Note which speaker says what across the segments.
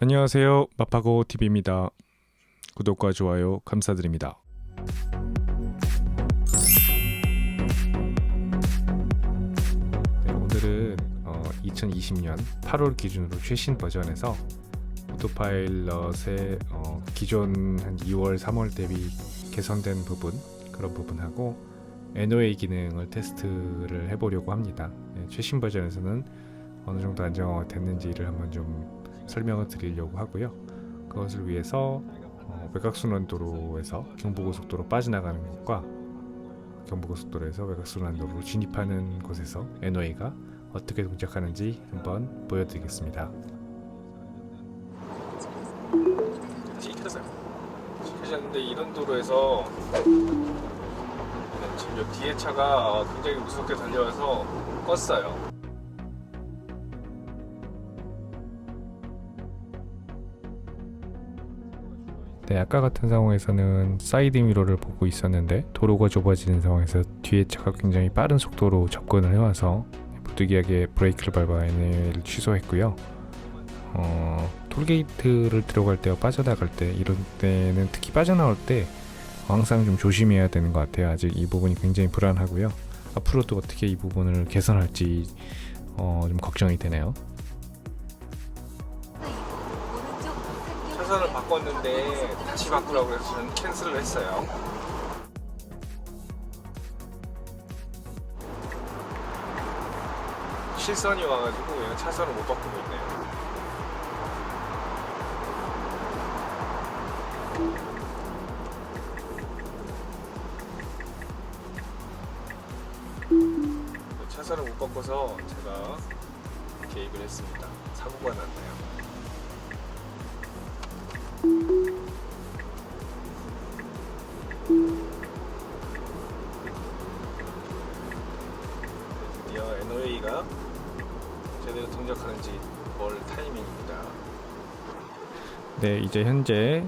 Speaker 1: 안녕하세요. 마파고 TV입니다. 구독과 좋아요 감사드립니다. 네, 오늘은 2020년 8월 기준으로 최신 버전에서 오토파일럿의 기존 한 2월, 3월 대비 개선된 부분, 그런 부분하고 NOA 기능을 테스트를 해보려고 합니다. 네, 최신 버전에서는 어느 정도 안정화가 됐는지를 한번 좀 설명을 드리려고 하고요. 그것을 위해서 외곽순환도로에서 경부고속도로 빠져나가는 곳과 경부고속도로에서 외곽순환도로로 진입하는 곳에서 NOA가 어떻게 동작하는지 한번 보여드리겠습니다.
Speaker 2: 다시 켜졌어요. 켜졌는데 이런 도로에서 지금 요 뒤에 차가 굉장히 무섭게 달려와서 껐어요.
Speaker 1: 네, 아까 같은 상황에서는 사이드 미러를 보고 있었는데 도로가 좁아지는 상황에서 뒤에 차가 굉장히 빠른 속도로 접근을 해와서 부득이하게 브레이크를 밟아 NOA를 취소했고요. 톨게이트를 들어갈 때와 빠져나갈 때, 이런 때는 특히 빠져나올 때 항상 좀 조심해야 되는 것 같아요. 아직 이 부분이 굉장히 불안하고요. 앞으로도 어떻게 이 부분을 개선할지 좀 걱정이 되네요.
Speaker 2: 차선을 바꿨는데 다시 바꾸라고 해서 저는 캔슬을 했어요. 실선이 와가지고 그냥 차선을 못 바꾸고 있네요. 차선을 못 바꿔서 제가 개입을 했습니다. 사고가 났네요. 드디어 NOA가 제대로 동작하는지 볼 타이밍입니다.
Speaker 1: 네, 이제 현재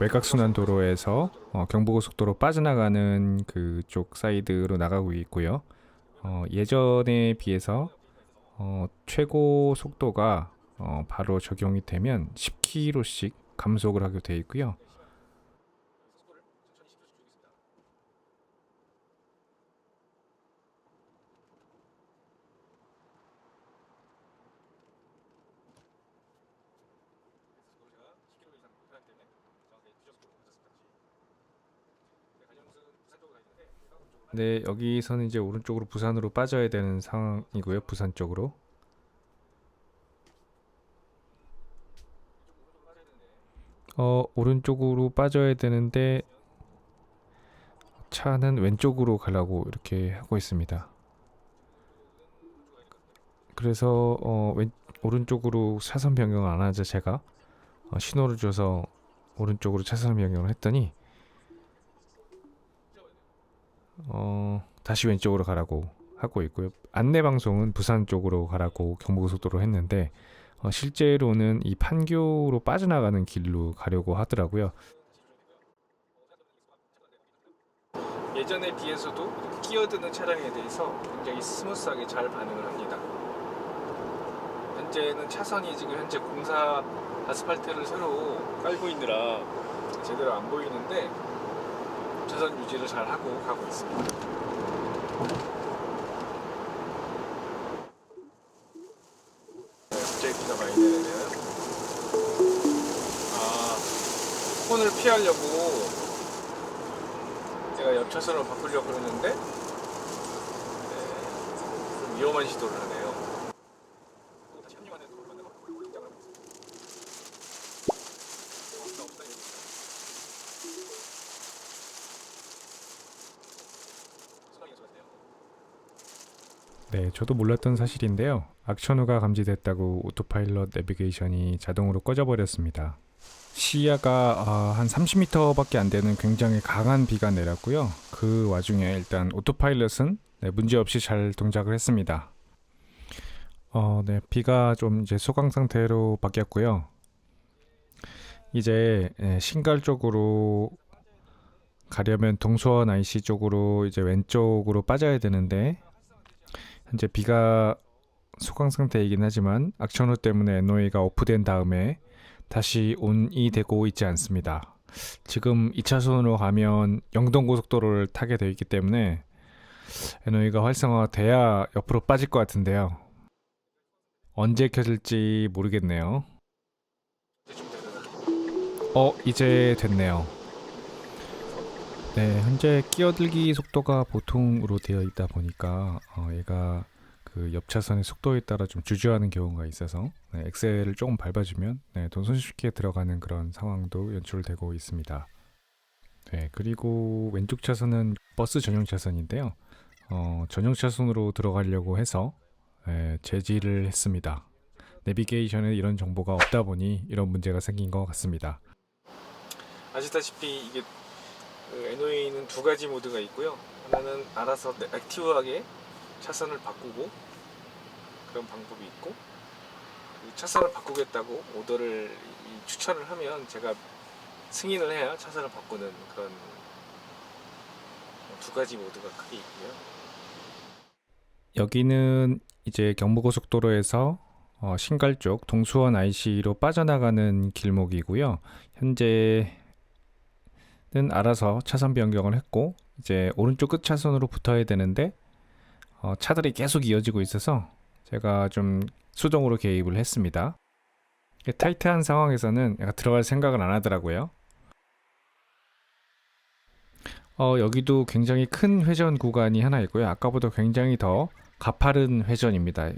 Speaker 1: 외곽순환도로에서 경부고속도로 빠져나가는 그쪽 사이드로 나가고 있고요. 예전에 비해서 최고 속도가 바로 적용이 되면 10km씩 감속을 하게 되어 있고요. 네, 여기서는 이제 오른쪽으로 부산으로 빠져야 되는 상황이고요. 부산 쪽으로. 오른쪽으로 빠져야 되는데 차는 왼쪽으로 가려고 이렇게 하고 있습니다. 그래서 오른쪽으로 차선 변경을 안 하자 제가 신호를 줘서 오른쪽으로 차선 변경을 했더니 다시 왼쪽으로 가라고 하고 있고요. 안내 방송은 부산 쪽으로 가라고 경부고속도로 했는데 실제로는 이 판교로 빠져나가는 길로 가려고 하더라고요.
Speaker 2: 예전에 비해서도 끼어드는 차량에 대해서 굉장히 스무스하게 잘 반응을 합니다. 현재는 차선이 지금 현재 공사 아스팔트를 새로 깔고 있느라 제대로 안 보이는데 차선 유지를 잘 하고 가고 있습니다. 갑자기 비가 많이 내리네요. 폰을 피하려고 제가 옆 차선으로 바꾸려고 그러는데 좀 위험한 시도를 하네요. 다시 합류하는 도로를 만나고 긴장을 하고 있습니다.
Speaker 1: 네, 저도 몰랐던 사실인데요. 악천후가 감지됐다고 오토파일럿 내비게이션이 자동으로 꺼져버렸습니다. 시야가 한 30m밖에 안 되는 굉장히 강한 비가 내렸고요. 그 와중에 일단 오토파일럿은 문제없이 잘 동작을 했습니다. 네, 비가 좀 이제 소강 상태로 바뀌었고요. 이제 신갈 쪽으로 가려면 동수원 IC 쪽으로 이제 왼쪽으로 빠져야 되는데 현재 비가 소강 상태이긴 하지만 악천후 때문에 NOA가 오프된 다음에 다시 온이 되고 있지 않습니다. 지금 2차선으로 가면 영동고속도로를 타게 되어 있기 때문에 NOA가 활성화돼야 옆으로 빠질 것 같은데요. 언제 켜질지 모르겠네요. 이제 됐네요. 네, 현재 끼어들기 속도가 보통으로 되어 있다 보니까 얘가 그 옆 차선의 속도에 따라 좀 주저하는 경우가 있어서 엑셀을 조금 밟아주면 더 손쉽게 들어가는 그런 상황도 연출되고 있습니다. 네, 그리고 왼쪽 차선은 버스 전용 차선인데요. 전용 차선으로 들어가려고 해서 제지를 했습니다. 내비게이션에 이런 정보가 없다 보니 이런 문제가 생긴 것 같습니다.
Speaker 2: 아시다시피 이게 NOA는 두 가지 모드가 있고요. 하나는 알아서 액티브하게 차선을 바꾸고 그런 방법이 있고, 차선을 바꾸겠다고 오더를 추천을 하면 제가 승인을 해야 차선을 바꾸는 그런 두 가지 모드가 크게 있고요.
Speaker 1: 여기는 이제 경부고속도로에서 신갈 쪽 동수원 IC로 빠져나가는 길목이고요. 현재는 알아서 차선 변경을 했고 이제 오른쪽 끝 차선으로 붙어야 되는데 차들이 계속 이어지고 있어서 제가 좀 수동으로 개입을 했습니다. 타이트한 상황에서는 약간 들어갈 생각을 안 하더라고요. 여기도 굉장히 큰 회전 구간이 하나 있고요. 아까보다 굉장히 더 가파른 회전입니다.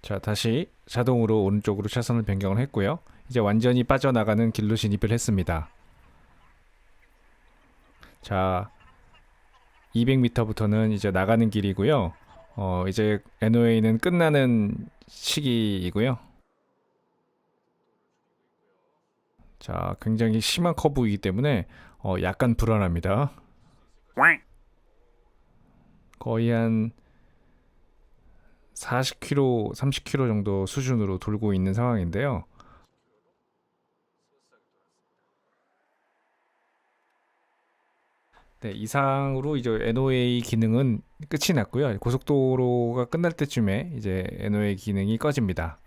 Speaker 1: 자, 다시 자동으로 오른쪽으로 차선을 변경을 했고요. 이제 완전히 빠져나가는 길로 진입을 했습니다. 자, 200m부터는 이제 나가는 길이고요. 이제 NOA는 끝나는 시기이고요. 자, 굉장히 심한 커브이기 때문에 약간 불안합니다. 거의 한 40km, 30km 정도 수준으로 돌고 있는 상황인데요. 네, 이상으로 이제 NOA 기능은 끝이 났고요. 고속도로가 끝날 때쯤에 이제 NOA 기능이 꺼집니다.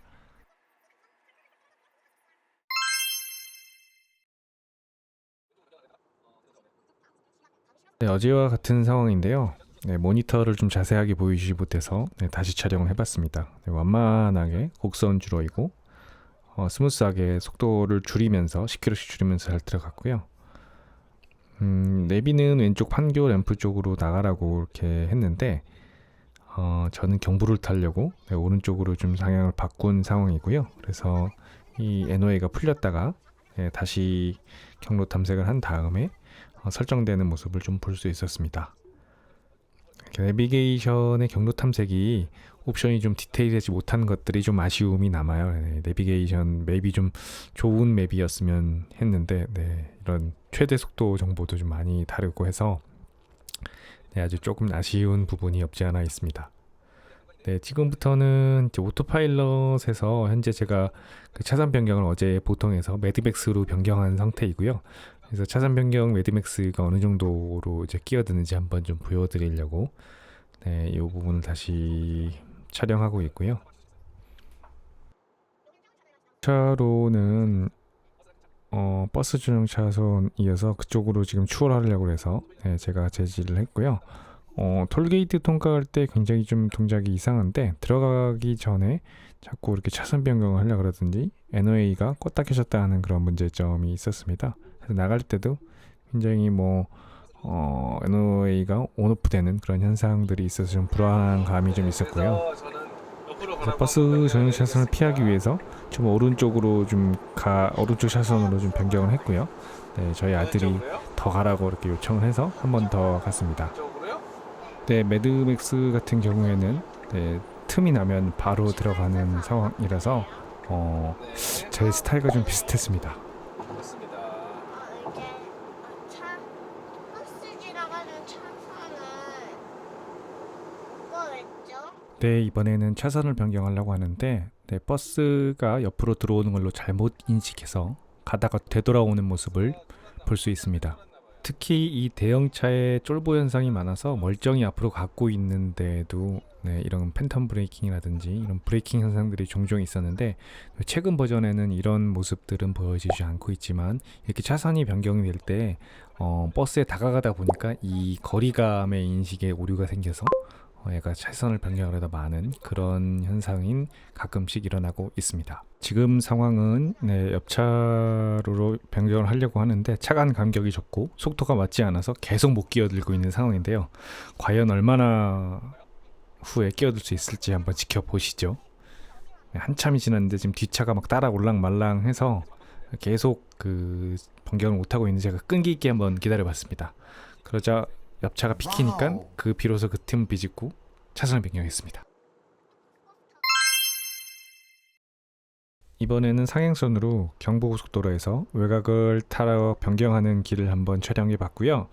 Speaker 1: 네, 어제와 같은 상황인데요. 네, 모니터를 좀 자세하게 보이지 못해서 다시 촬영을 해봤습니다. 네, 완만하게 곡선 줄어이고 스무스하게 속도를 줄이면서 10km씩 줄이면서 잘 들어갔고요. 내비는 왼쪽 판교 램프 쪽으로 나가라고 이렇게 했는데 저는 경부를 타려고 오른쪽으로 좀 방향을 바꾼 상황이고요. 그래서 이 NOA가 풀렸다가 다시 경로 탐색을 한 다음에 설정되는 모습을 좀 볼 수 있었습니다. 내비게이션의 경로 탐색이 옵션이 좀 디테일하지 못한 것들이 좀 아쉬움이 남아요. 내비게이션 맵이 좀 좋은 맵이었으면 했는데 이런 최대 속도 정보도 좀 많이 다르고 해서 아주 조금 아쉬운 부분이 없지 않아 있습니다. 지금부터는 이제 오토파일럿에서 현재 제가 그 차선 변경을 어제 보통에서 매드맥스로 변경한 상태이고요. 그래서 차선 변경 매드맥스가 어느 정도로 이제 끼어드는지 한번 좀 보여드리려고 이 부분을 다시 촬영하고 있고요. 차로는 버스 전용 차선이어서 그쪽으로 지금 추월하려고 해서 제가 제지를 했고요. 톨게이트 통과할 때 굉장히 좀 동작이 이상한데 들어가기 전에 자꾸 이렇게 차선 변경을 하려고 그러든지 NOA가 껐다 켜졌다 하는 그런 문제점이 있었습니다. 그래서 나갈 때도 굉장히 NOA가 온오프 되는 그런 현상들이 있어서 좀 불안한 감이 좀 있었고요. 그래서 버스 전용 차선을 피하기 위해서 좀 오른쪽으로 오른쪽 차선으로 좀 변경을 했고요. 저희 아들이 더 가라고 이렇게 요청을 해서 한 번 더 갔습니다. 매드맥스 같은 경우에는 틈이 나면 바로 들어가는 상황이라서 제 스타일과 좀 비슷했습니다.
Speaker 3: 버스 지나가는 차선은 뭐였죠?
Speaker 1: 이번에는 차선을 변경하려고 하는데 버스가 옆으로 들어오는 걸로 잘못 인식해서 가다가 되돌아오는 모습을 볼 수 있습니다. 특히 이 대형차에 쫄보 현상이 많아서 멀쩡히 앞으로 갖고 있는데도 이런 팬텀 브레이킹이라든지 이런 브레이킹 현상들이 종종 있었는데, 최근 버전에는 이런 모습들은 보여지지 않고 있지만, 이렇게 차선이 변경이 될 때 버스에 다가가다 보니까 이 거리감의 인식에 오류가 생겨서 얘가 차선을 변경하려다 많은 그런 현상인 가끔씩 일어나고 있습니다. 지금 상황은 옆차로로 변경을 하려고 하는데 차간 간격이 적고 속도가 맞지 않아서 계속 못 끼어들고 있는 상황인데요. 과연 얼마나 후에 끼어들 수 있을지 한번 지켜보시죠. 한참이 지났는데 지금 뒷차가 막 따라 올랑말랑해서 계속 그 변경을 못하고 있는 제가 끈기 있게 한번 기다려봤습니다. 그러자 옆차가 비키니까 비로소 그 틈 비집고 차선을 변경했습니다. 이번에는 상행선으로 경부고속도로에서 외곽을 타러 변경하는 길을 한번 촬영해 봤고요.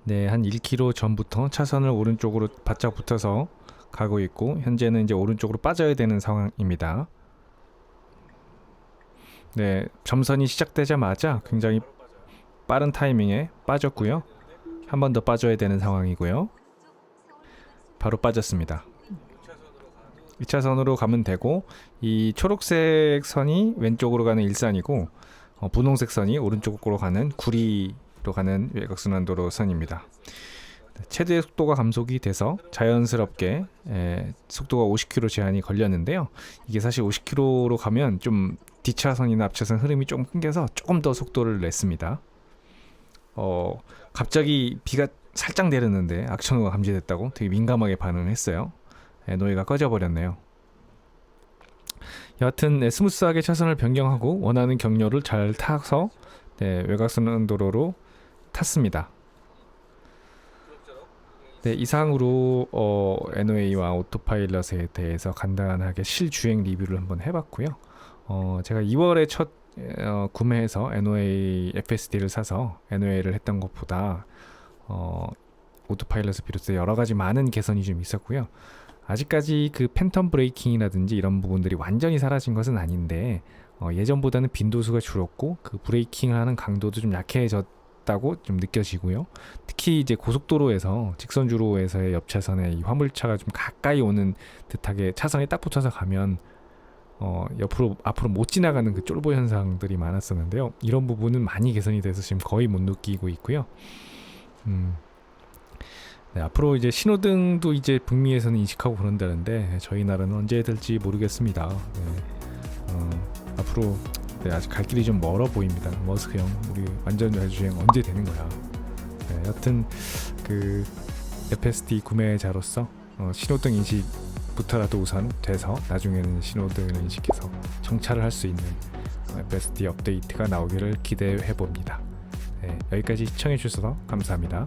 Speaker 1: 한 1km 전부터 차선을 오른쪽으로 바짝 붙어서 가고 있고, 현재는 이제 오른쪽으로 빠져야 되는 상황입니다. 점선이 시작되자마자 굉장히 빠른 타이밍에 빠졌고요. 한 번 더 빠져야 되는 상황이고요. 바로 빠졌습니다. 2차선으로 가면 되고, 이 초록색 선이 왼쪽으로 가는 일산이고, 분홍색 선이 오른쪽으로 가는 구리로 가는 외곽순환도로 선입니다. 최대 속도가 감속이 돼서 자연스럽게 속도가 50km 제한이 걸렸는데요. 이게 사실 50km로 가면 좀 뒷차선이나 앞차선 흐름이 좀 끊겨서 조금 더 속도를 냈습니다. 갑자기 비가 살짝 내렸는데 악천후가 감지됐다고 되게 민감하게 반응을 했어요. 노이가 꺼져버렸네요. 여하튼 스무스하게 차선을 변경하고 원하는 경로를 잘 타서 외곽순환도로로 탔습니다. 이상으로 NOA와 오토파일럿에 대해서 간단하게 실주행 리뷰를 한번 해봤고요. 제가 2월에 첫 구매해서 NOA FSD를 사서 NOA를 했던 것보다 오토파일럿을 비롯해 여러가지 많은 개선이 좀 있었고요. 아직까지 그 팬텀 브레이킹이라든지 이런 부분들이 완전히 사라진 것은 아닌데, 예전보다는 빈도수가 줄었고 그 브레이킹을 하는 강도도 좀 약해졌다고 좀 느껴지고요. 특히 이제 고속도로에서 직선주로에서의 옆차선에 이 화물차가 좀 가까이 오는 듯하게 차선에 딱 붙어서 가면 앞으로 못 지나가는 그 쫄보 현상들이 많았었는데요. 이런 부분은 많이 개선이 돼서 지금 거의 못 느끼고 있고요. 앞으로 이제 신호등도 이제 북미에서는 인식하고 그런다는데 저희 나라는 언제 될지 모르겠습니다. 앞으로 아직 갈 길이 좀 멀어 보입니다. 머스크 형, 우리 완전 자주주행 언제 되는 거야? 여튼 그 FSD 구매자로서 신호등 인식부터라도 우선 돼서 나중에는 신호등을 인식해서 정차를 할 수 있는 FSD 업데이트가 나오기를 기대해 봅니다. 여기까지 시청해 주셔서 감사합니다.